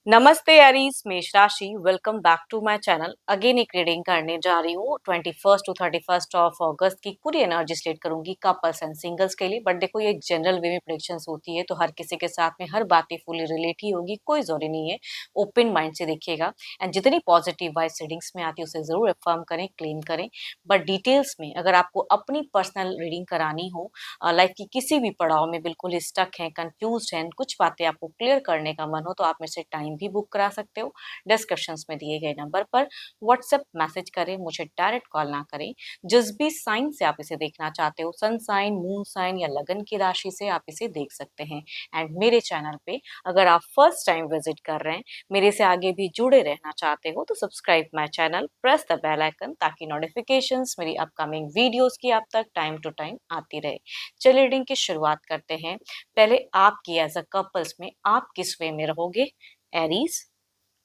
नमस्ते एरीज, मेष राशि। Welcome back to my channel. Again एक रीडिंग करने जा रही हूँ 21 टू 31 ऑफ अगस्त की पूरी एनर्जी स्टेट करूंगी कपल्स एंड सिंगल्स के लिए। बट देखो, ये जनरल वे में प्रेडिक्शंस होती है तो हर किसी के साथ में हर बातें फुली रिलेट ही होगी, कोई जरूरी नहीं है। ओपन माइंड से देखिएगा एंड जितनी पॉजिटिव वाइज रीडिंग्स में आती है उसे जरूर अफर्म करें, क्लेम करें। बट डिटेल्स में अगर आपको अपनी पर्सनल रीडिंग करानी हो, लाइफ की किसी भी पड़ाव में बिल्कुल स्टक हैं, कंफ्यूज हैं, कुछ बातें आपको क्लियर करने का मन हो, तो आप मेरे से टाइम भी बुक करा सकते हो। डिस्क्रिप्शंस में दिए गए नंबर पर व्हाट्सएप मैसेज करें, मुझे डायरेक्ट कॉल ना करें। जिस भी साइन से आप इसे देखना चाहते हो, सन साइन, मून साइन या लगन की राशि से आप इसे देख सकते हैं। एंड मेरे चैनल पे अगर आप फर्स्ट टाइम विजिट कर रहे हैं, मेरे से आगे भी जुड़े रहना चाहते हो, तो subscribe my channel, press the bell icon, ताकि नोटिफिकेशंस मेरी अपकमिंग वीडियोस की आप तक टाइम टू टाइम आती रहे। चलिए रीडिंग की शुरुआत करते हैं। पहले आपकी एज अ कपल्स में आप किस वे में रहोगे? Aries,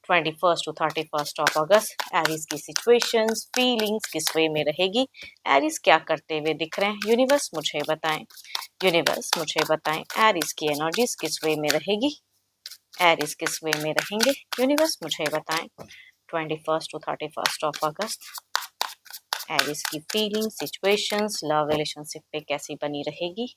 21 to 31 of August Aries की सिचुएशंस, फीलिंग्स किस वे में रहेगी? एरीज क्या करते हुए दिख रहे हैं? यूनिवर्स मुझे बताएं। यूनिवर्स मुझे बताएं, एरीज की एनर्जीज किस वे में रहेगी? एरीज किस वे में रहेंगे? यूनिवर्स मुझे बताएं। 21 टू 31 ऑफ अगस्त एरीज की फीलिंग, सिचुएशंस, लव रिलेशनशिप पे कैसी बनी रहेगी?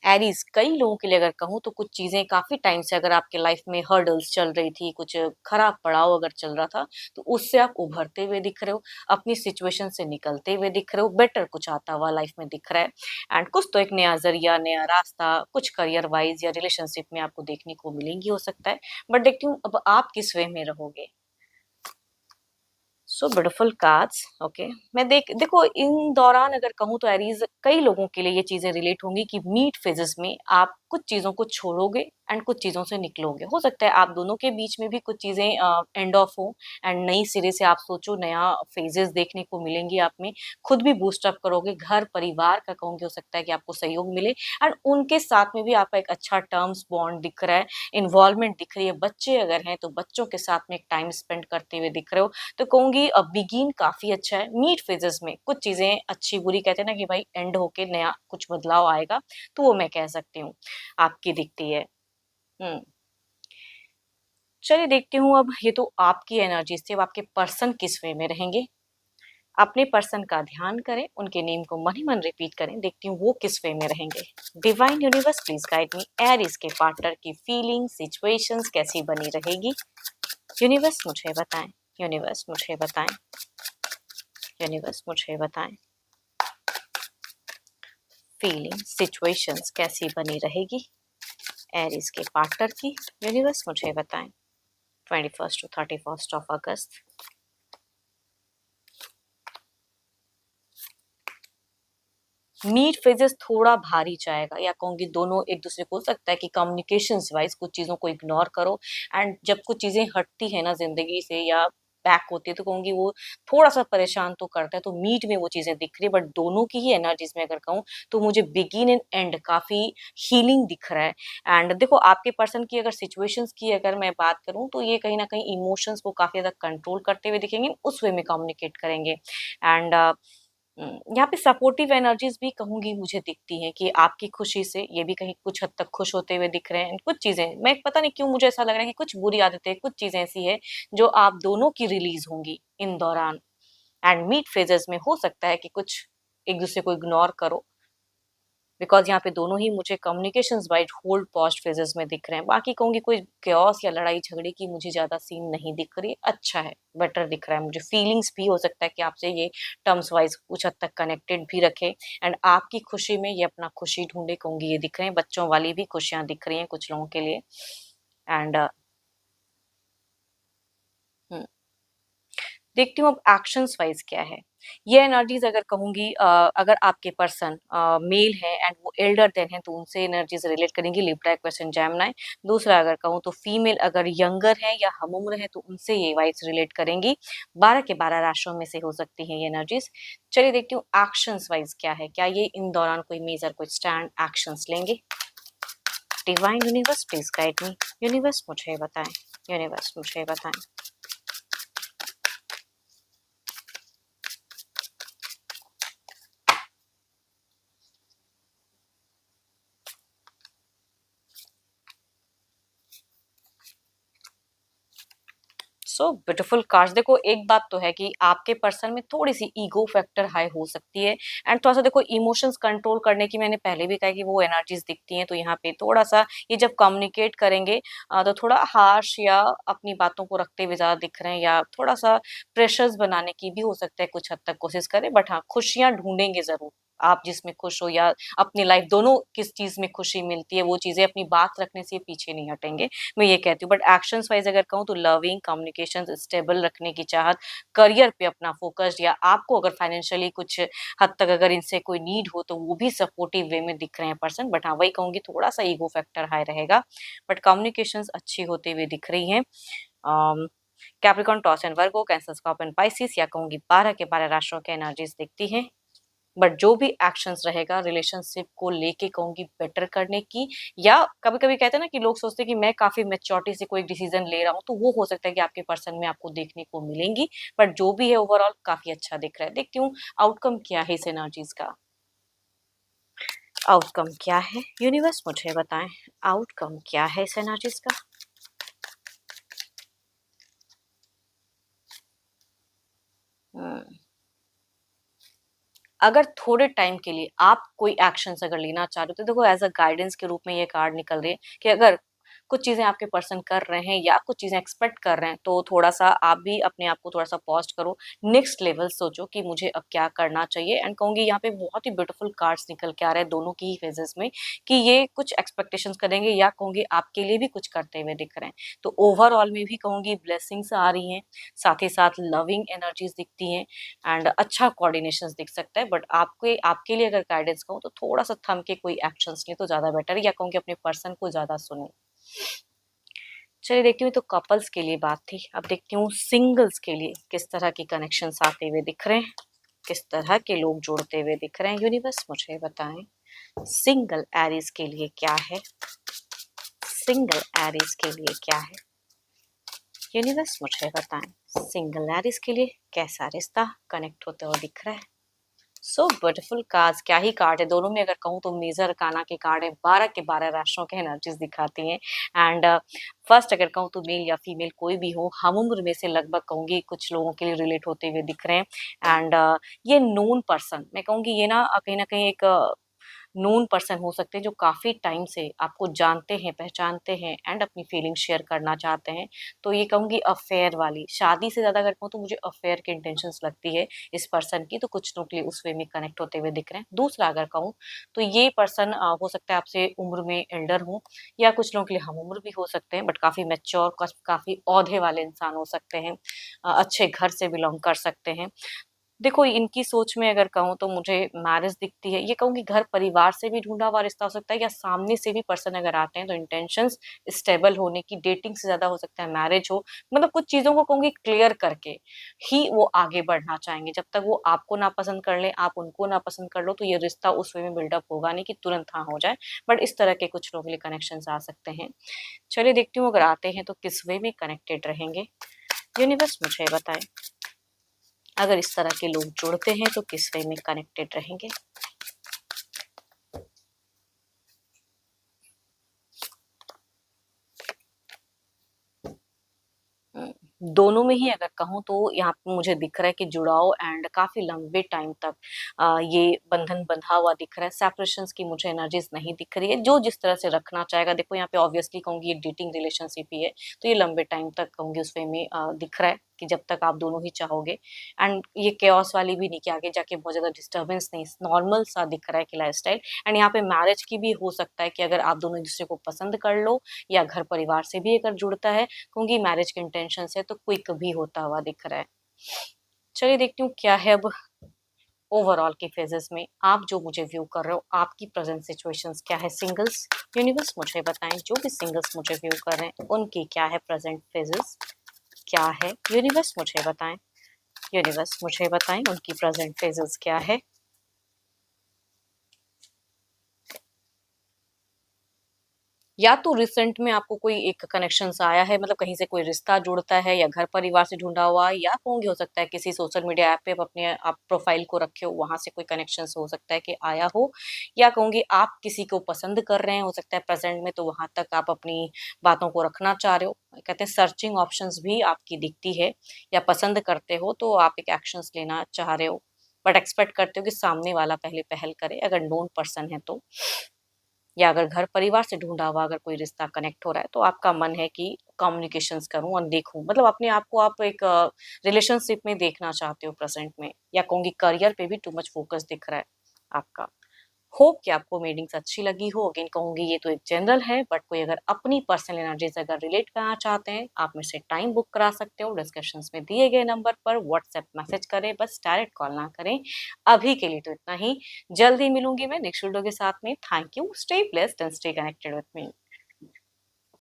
एरीज, कई लोगों के लिए अगर कहूँ तो कुछ चीजें काफी टाइम से अगर आपके लाइफ में हर्डल्स चल रही थी, कुछ खराब पड़ाव अगर चल रहा था, तो उससे आप उभरते हुए दिख रहे हो, अपनी सिचुएशन से निकलते हुए दिख रहे हो, बेटर कुछ आता हुआ लाइफ में दिख रहा है। एंड कुछ तो एक नया जरिया, नया रास्ता, कुछ करियर वाइज या रिलेशनशिप में आपको देखने को मिलेंगी, हो सकता है। बट देखती हूँ अब आप किस वे में रहोगे। So beautiful cards. ओके, मैं देखो, इन दौरान अगर कहूँ तो एरीज, कई लोगों के लिए ये चीजें रिलेट होंगी कि मीट फेजेस में आप कुछ चीजों को छोड़ोगे एंड कुछ चीजों से निकलोगे। हो सकता है आप दोनों के बीच में भी कुछ चीजें एंड ऑफ हो एंड नई सिरे से आप सोचो, नया फेजेस देखने को मिलेंगी। आप में खुद भी बूस्ट अप करोगे, घर परिवार का कहूँगी, हो सकता है कि आपको सहयोग मिले एंड उनके साथ में भी आपका एक अच्छा टर्म्स बॉन्ड दिख रहा है, इन्वॉल्वमेंट दिख रही है। बच्चे अगर हैं तो बच्चों के साथ में एक टाइम स्पेंड करते हुए दिख रहे हो। तो कहूंगी बिगिन काफी अच्छा है। मीड फेजेस में कुछ चीजें अच्छी बुरी कहते हैं ना कि भाई एंड होके नया कुछ बदलाव आएगा, तो वो मैं कह सकती हूँ आपकी दिखती है। हम्म, चलिए देखती हूँ। अब ये तो आपकी एनर्जी से, अब आपके पर्सन किस वे में रहेंगे। अपने पर्सन का ध्यान करें, उनके नेम को मन ही मन रिपीट करें, देखती हूँ वो किस वे में रहेंगे। Divine universe please guide me, Aries के पार्टनर की फीलिंग, सिचुएशंस कैसी बनी रहेगी? यूनिवर्स मुझे बताएं। यूनिवर्स मुझे बताएं। यूनिवर्स मुझे बताएं, फीलिंग, सिचुएशंस कैसी बनी रहेगी एरीज के पार्टनर की? यूनिवर्स मुझे बताएं। 21 to 31 of August mid phases थोड़ा भारी जाएगा, या कहूंगी दोनों एक दूसरे को, हो सकता है कि कम्युनिकेशंस वाइज कुछ चीजों को इग्नोर करो। एंड जब कुछ चीजें हटती है ना जिंदगी से या बैक होती है, तो कहूंगी वो थोड़ा सा परेशान तो करता है। तो मीट में वो चीजें दिख रही है, बट दोनों की ही एनर्जीज में अगर कहूँ तो मुझे बिगिन एंड एंड काफी हीलिंग दिख रहा है। एंड देखो, आपके पर्सन की अगर सिचुएशंस की अगर मैं बात करूं, तो ये कहीं ना कहीं इमोशंस को काफी ज्यादा कंट्रोल करते हुए दिखेंगे, उस वे में कम्युनिकेट करेंगे। एंड यहाँ पे सपोर्टिव एनर्जीज भी कहूंगी मुझे दिखती हैं कि आपकी खुशी से ये भी कहीं कुछ हद तक खुश होते हुए दिख रहे हैं। कुछ चीजें, मैं पता नहीं क्यों मुझे ऐसा लग रहा है कि कुछ बुरी आदतें, कुछ चीजें ऐसी है जो आप दोनों की रिलीज होंगी इन दौरान। एंड मीट फेजेस में हो सकता है कि कुछ एक दूसरे को इग्नोर करो, बिकॉज यहाँ पे दोनों ही मुझे communications wise hold post phases में दिख रहे हैं। बाकी कहूंगी कोई क्योस या लड़ाई झगड़े की मुझे ज्यादा सीन नहीं दिख रही। अच्छा है, बेटर दिख रहा है मुझे। फीलिंग्स भी हो सकता है कि आपसे ये टर्म्स वाइज कुछ हद तक कनेक्टेड भी रखे एंड आपकी खुशी में ये अपना खुशी ढूंढे, कहूंगी ये दिख रहे हैं। बच्चों वाली भी खुशियां दिख रही हैं कुछ लोगों के लिए। एंड देखती हूँ अब एक्शंस वाइज क्या है। ये एनर्जीज अगर कहूंगी, अगर आपके पर्सन मेल है एंड वो एल्डर देन है, तो उनसे एनर्जीज रिलेट करेंगी, लिब्रा, क्वेश्चन, जेमिनी। दूसरा अगर कहूँ तो फीमेल अगर यंगर है या हम उम्र है, तो उनसे ये वाइज रिलेट करेंगी। 12 के 12 राशियों में से हो सकती हैं ये एनर्जीज। चलिए देखती हूँ एक्शंस वाइज क्या है, क्या ये इन दौरान कोई मेजर, कोई स्टैंड एक्शंस लेंगे? Divine universe please guide me. Universe मुझे बताएं। यूनिवर्स मुझे बताएं। So beautiful cards. देखो एक बात तो है कि आपके पर्सन में थोड़ी सी ईगो फैक्टर हाई हो सकती है, एंड थोड़ा सा देखो इमोशंस कंट्रोल करने की, मैंने पहले भी कहा कि वो एनर्जीज दिखती हैं, तो यहाँ पे थोड़ा सा ये जब कम्युनिकेट करेंगे तो थोड़ा हार्श या अपनी बातों को रखते हुए ज्यादा दिख रहे हैं, या थोड़ा सा प्रेशर्स बनाने की भी हो सकता है, कुछ हद तक कोशिश करें, बट हाँ खुशियां ढूंढेंगे जरूर। आप जिसमें खुश हो या अपनी लाइफ, दोनों किस चीज में खुशी मिलती है, वो चीजें अपनी बात रखने से पीछे नहीं हटेंगे, मैं ये कहती हूँ। बट एक्शंस वाइज अगर कहूँ तो लविंग, कम्युनिकेशन स्टेबल रखने की चाहत, करियर पे अपना फोकस, या आपको अगर फाइनेंशियली कुछ हद तक अगर इनसे कोई नीड हो तो वो भी सपोर्टिव वे में दिख रहे हैं पर्सन। बट हाँ वही कहूंगी थोड़ा सा ईगो फैक्टर हाई रहेगा, बट कम्युनिकेशन अच्छी होते हुए दिख रही है। Capricorn, toss and Virgo, cancer, scorpion, Pisces, या कहूंगी 12 के 12 राशियों के एनर्जीज दिखती हैं। बट जो भी एक्शंस रहेगा रिलेशनशिप को लेके कहूंगी बेटर करने की, या कभी कभी कहते हैं ना कि लोग सोचते हैं कि मैं काफी मेच्योरिटी से कोई डिसीजन ले रहा हूँ, तो वो हो सकता है कि आपके पर्सन में आपको देखने को मिलेंगी। बट जो भी है ओवरऑल काफी अच्छा दिख रहा है। देखती हूँ आउटकम क्या है इस एनर्जीज का। आउटकम क्या है यूनिवर्स, मुझे बताएं आउटकम क्या है इस एनर्जीज का। हम्म, अगर थोड़े टाइम के लिए आप कोई एक्शंस अगर लेना चाह रहे हो, तो देखो एज अ गाइडेंस के रूप में ये कार्ड निकल रही है कि अगर कुछ चीजें आपके पर्सन कर रहे हैं या कुछ चीजें एक्सपेक्ट कर रहे हैं, तो थोड़ा सा आप भी अपने आप को थोड़ा सा पॉज करो, नेक्स्ट लेवल सोचो कि मुझे अब क्या करना चाहिए। एंड कहूंगी यहाँ पे बहुत ही ब्यूटीफुल कार्ड्स निकल के आ रहे हैं दोनों की ही फेजेस में, कि ये कुछ एक्सपेक्टेशंस करेंगे, या कहूंगी आपके लिए भी कुछ करते हुए दिख रहे हैं। तो ओवरऑल में भी कहूंगी ब्लेसिंग्स आ रही हैं, साथ ही साथ लविंग एनर्जीज दिखती हैं, एंड अच्छा कोऑर्डिनेशन दिख सकता है। बट आपके लिए अगर गाइडेंस कहूँ तो थोड़ा सा थम के कोई एक्शंस ले तो ज्यादा बेटर है, या कहूँ कि अपने पर्सन को ज्यादा सुने। चलिए देखती हूँ, तो कपल्स के लिए बात थी, अब देखती हूँ सिंगल्स के लिए किस तरह के कनेक्शंस आते हुए दिख रहे हैं, किस तरह के लोग जोड़ते हुए दिख रहे हैं। यूनिवर्स मुझे बताएं सिंगल एरीज के लिए क्या है, सिंगल एरीज के लिए क्या है। यूनिवर्स मुझे बताएं सिंगल एरीज के लिए कैसा रिश्ता कनेक्ट होते हुए दिख रहा है। सो ब्यूटीफुल कार्ड्स, क्या ही कार्ड है दोनों में, अगर कहूँ तो मेजर काना के कार्ड है, 12 के 12 राशियों के एनर्जीज दिखाती हैं। एंड फर्स्ट अगर कहूँ तो मेल या फीमेल कोई भी हो, हम उम्र में से लगभग कहूंगी कुछ लोगों के लिए रिलेट होते हुए दिख रहे हैं। एंड ये नोन पर्सन, मैं कहूंगी ये ना कहीं एक नोन पर्सन हो सकते हैं जो काफी टाइम से आपको जानते हैं, पहचानते हैं, एंड अपनी फीलिंग शेयर करना चाहते हैं। तो ये कहूंगी अफेयर वाली, शादी से ज्यादा अगर कहूँ तो मुझे अफेयर की इंटेंशंस लगती है इस पर्सन की, तो कुछ लोग के लिए उस वे में कनेक्ट होते हुए दिख रहे हैं। दूसरा अगर कहूँ तो ये पर्सन हो सकता है आपसे उम्र में एल्डर हो, या कुछ लोगों के लिए हम उम्र भी हो सकते हैं, बट काफी मेच्योर, काफी औहदे वाले इंसान हो सकते हैं, अच्छे घर से बिलोंग कर सकते हैं। देखो इनकी सोच में अगर कहूँ तो मुझे मैरिज दिखती है, ये कहूँगी घर परिवार से भी ढूंढा हुआ रिश्ता हो सकता है, या सामने से भी पर्सन अगर आते हैं तो इंटेंशंस स्टेबल होने की, डेटिंग से ज्यादा हो सकता है मैरिज हो। मतलब कुछ चीजों को कहूँगी क्लियर करके ही वो आगे बढ़ना चाहेंगे, जब तक वो आपको ना पसंद कर ले, आप उनको ना पसंद कर लो, तो ये रिश्ता उस वे में बिल्डअप होगा नहीं कि तुरंत हाँ हो जाए। बट इस तरह के कुछ लोगों के लिए कनेक्शन आ सकते हैं। चलिए देखती हूँ अगर आते हैं तो किस वे में कनेक्टेड रहेंगे। यूनिवर्स मुझे बताएं अगर इस तरह के लोग जुड़ते हैं तो किस वे में कनेक्टेड रहेंगे। दोनों में ही अगर कहूँ तो यहाँ पे मुझे दिख रहा है कि जुड़ाव, एंड काफी लंबे टाइम तक ये बंधन बंधा हुआ दिख रहा है। सेपरेशंस की मुझे एनर्जीज नहीं दिख रही है, जो जिस तरह से रखना चाहेगा। देखो यहाँ पे ऑब्वियसली कहूंगी ये डेटिंग रिलेशनशिप ही है, तो ये लंबे टाइम तक कहूंगी उस वे में दिख रहा है कि जब तक आप दोनों ही चाहोगे। एंड ये केओस वाली भी नहीं कि आगे जाके बहुत ज्यादा डिस्टर्बेंस नहीं, नॉर्मल सा दिख रहा है कि लाइफस्टाइल। एंड यहाँ पे मैरिज की भी हो सकता है कि अगर आप दोनों एक दूसरे को पसंद कर लो, या घर परिवार से भी अगर जुड़ता है, क्योंकि मैरिज के इंटेंशन है तो क्विक भी होता हुआ दिख रहा है। चलिए देखती हूँ क्या है अब ओवरऑल के फेजेस में आप जो मुझे व्यू कर रहे हो, आपकी प्रेजेंट सिचुएशंस क्या है सिंगल्स। यूनिवर्स मुझे बताएं जो भी सिंगल्स मुझे व्यू कर रहे हैं उनकी क्या है प्रेजेंट फेजेस, क्या है। यूनिवर्स मुझे बताएं, यूनिवर्स मुझे बताएं उनकी प्रेजेंट फेजेस क्या है। या तो रिसेंट में आपको कोई एक कनेक्शंस आया है, मतलब कहीं से कोई रिश्ता जुड़ता है या घर परिवार से ढूँढा हुआ, या कहूँगी हो सकता है किसी सोशल मीडिया ऐप पे अपने आप प्रोफाइल को रखे हो, वहाँ से कोई कनेक्शंस हो सकता है कि आया हो, या कहूँगी आप किसी को पसंद कर रहे हैं, हो सकता है प्रेज़ेंट में, तो वहाँ तक आप अपनी बातों को रखना चाह रहे हो। कहते हैं सर्चिंग ऑप्शंस भी आपकी दिखती है, या पसंद करते हो तो आप एक एक्शंस लेना चाह रहे हो, बट एक्सपेक्ट करते हो कि सामने वाला पहले पहल करे, अगर नोन पर्सन है तो। या अगर घर परिवार से ढूँढा हुआ अगर कोई रिश्ता कनेक्ट हो रहा है, तो आपका मन है कि कम्युनिकेशंस करूँ और देखूँ। मतलब अपने आप को आप एक रिलेशनशिप में देखना चाहते हो प्रेज़ेंट में, या कहूँगी करियर पे भी टू मच फ़ोकस दिख रहा है आपका। होप कि आपको रीडिंग्स अच्छी लगी हो। अगेन कहूँगी ये तो एक जनरल है, बट कोई अगर अपनी पर्सनल एनर्जी से अगर रिलेट करना चाहते हैं, आप मेरे से टाइम बुक करा सकते हो। डिस्क्रिप्शंस में दिए गए नंबर पर व्हाट्सएप मैसेज करें, बस डायरेक्ट कॉल ना करें। अभी के लिए तो इतना ही। जल्द ही मिलूँगी मैं नेक्स्ट वीडियो के साथ में। Thank you. Stay blessed and stay connected with me.